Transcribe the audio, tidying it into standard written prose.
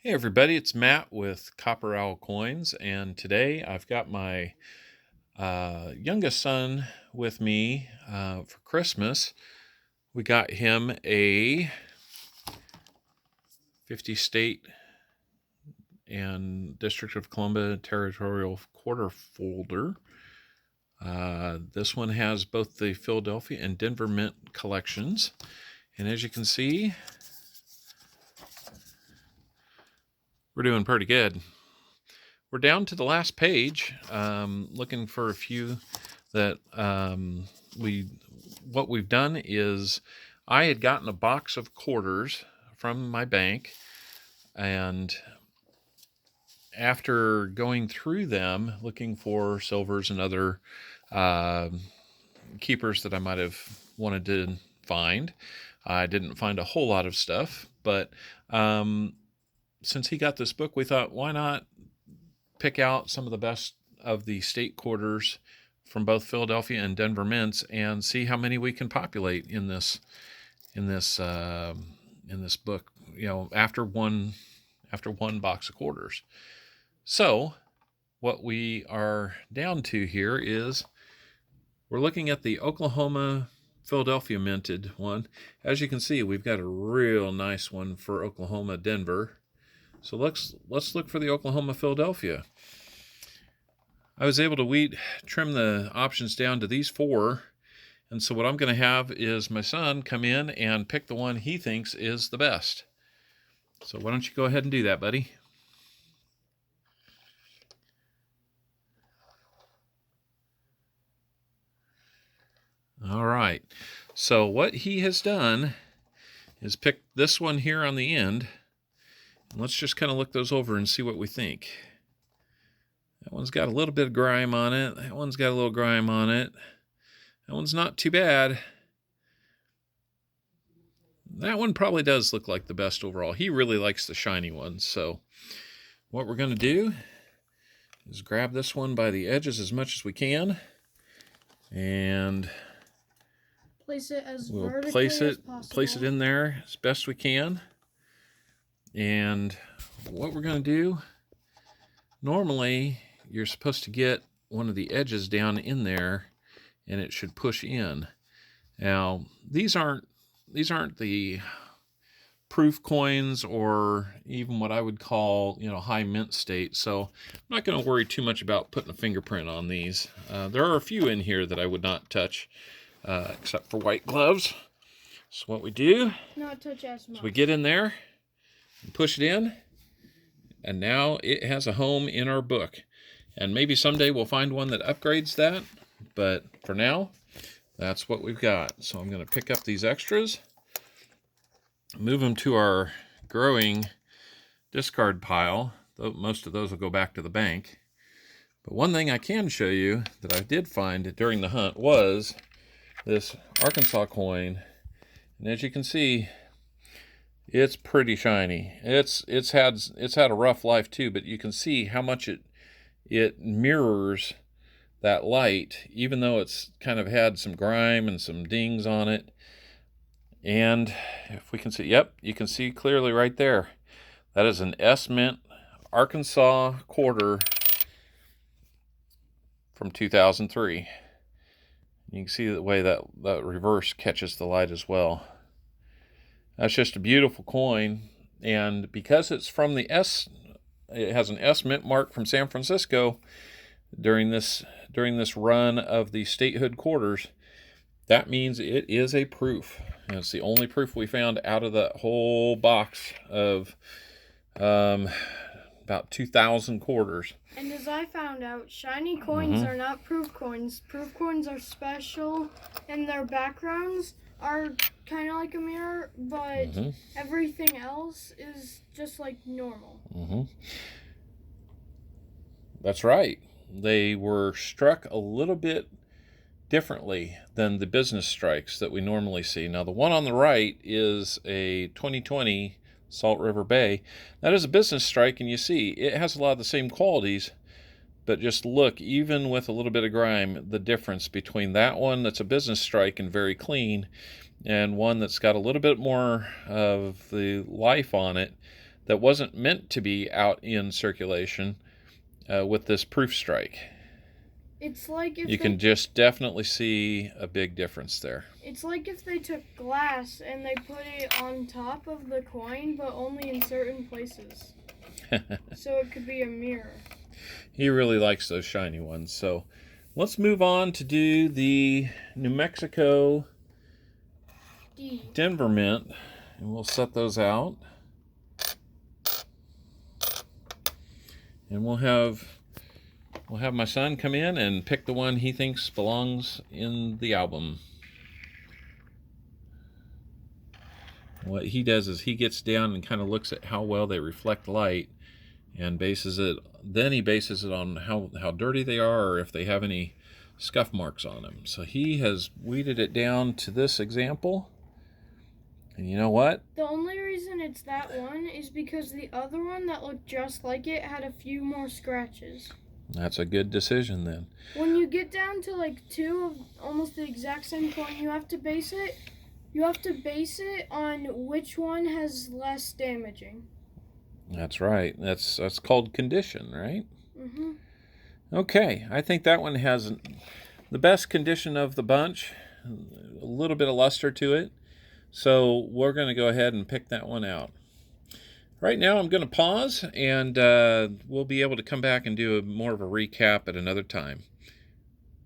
Hey everybody, it's Matt with Copper Owl Coins, and today I've got my youngest son with me for Christmas. We got him a 50 state and District of Columbia territorial quarter folder. This one has both the Philadelphia and Denver Mint collections, and as you can see, we're doing pretty good. We're down to the last page, looking for a few that what we've done is I had gotten a box of quarters from my bank, and after going through them looking for silvers and other uh, keepers that I might have wanted to find, I didn't find a whole lot of stuff, but since he got this book, we thought, why not pick out some of the best of the state quarters from both Philadelphia and Denver mints and see how many we can populate in this book. After one box of quarters. So what we are down to here is we're looking at the Oklahoma Philadelphia minted one. As you can see, we've got a real nice one for Oklahoma Denver. So let's look for the Oklahoma Philadelphia. I was able to trim the options down to these four. And so what I'm going to have is my son come in and pick the one he thinks is the best. So why don't you go ahead and do that, buddy? All right. So what he has done is pick this one here on the end. And let's just kind of look those over and see what we think. That one's got a little bit of grime on it. That one's got a little grime on it. That one's not too bad. That one probably does look like the best overall. He really likes the shiny ones. So what we're going to do is grab this one by the edges as much as we can. And place it as we'll vertically as possible. Place it in there as best we can. And what we're going to do, normally you're supposed to get one of the edges down in there and it should push in. Now, these aren't the proof coins or even what I would call, high mint state. So I'm not going to worry too much about putting a fingerprint on these. There are a few in here that I would not touch, except for white gloves. So what we do not touch as much. is we get in there and push it in, and now it has a home in our book. And maybe someday we'll find one that upgrades that, but for now, that's what we've got. So I'm going to pick up these extras, move them to our growing discard pile. Most of those will go back to the bank. But one thing I can show you that I did find during the hunt was this Arkansas coin. And as you can see, it's pretty shiny. It's had a rough life too, but you can see how much it mirrors that light, even though it's kind of had some grime and some dings on it. And if we can see, yep, you can see clearly right there. That is an S Mint Arkansas quarter from 2003. You can see the way that reverse catches the light as well. That's just a beautiful coin, and because it's from it has an S Mint mark from San Francisco during this run of the statehood quarters. That means it is a proof. And it's the only proof we found out of that whole box of about 2,000 quarters. And as I found out, shiny coins are not proof coins. Proof coins are special, and their backgrounds are kind of like a mirror, but everything else is just like normal. That's right. They were struck a little bit differently than the business strikes that we normally see. Now, the one on the right is a 2020 Salt River Bay. That is a business strike, and you see it has a lot of the same qualities, but just look, even with a little bit of grime, the difference between that one that's a business strike and very clean, and one that's got a little bit more of the life on it. that wasn't meant to be out in circulation with this Proof Strike. It's like if you can just definitely see a big difference there. It's like if they took glass and they put it on top of the coin, but only in certain places. So it could be a mirror. He really likes those shiny ones. So let's move on to do the New Mexico Denver Mint, and we'll set those out. And we'll have my son come in and pick the one he thinks belongs in the album. What he does is he gets down and kind of looks at how well they reflect light, and bases it on how dirty they are, or if they have any scuff marks on them. So he has weeded it down to this example. And you know what? The only reason it's that one is because the other one that looked just like it had a few more scratches. That's a good decision then. When you get down to like two of almost the exact same coin, you have to base it on which one has less damaging. That's right. That's called condition, right? Mm-hmm. Okay, I think that one has the best condition of the bunch. A little bit of luster to it. So we're going to go ahead and pick that one out. Right now I'm going to pause, and we'll be able to come back and do more of a recap at another time.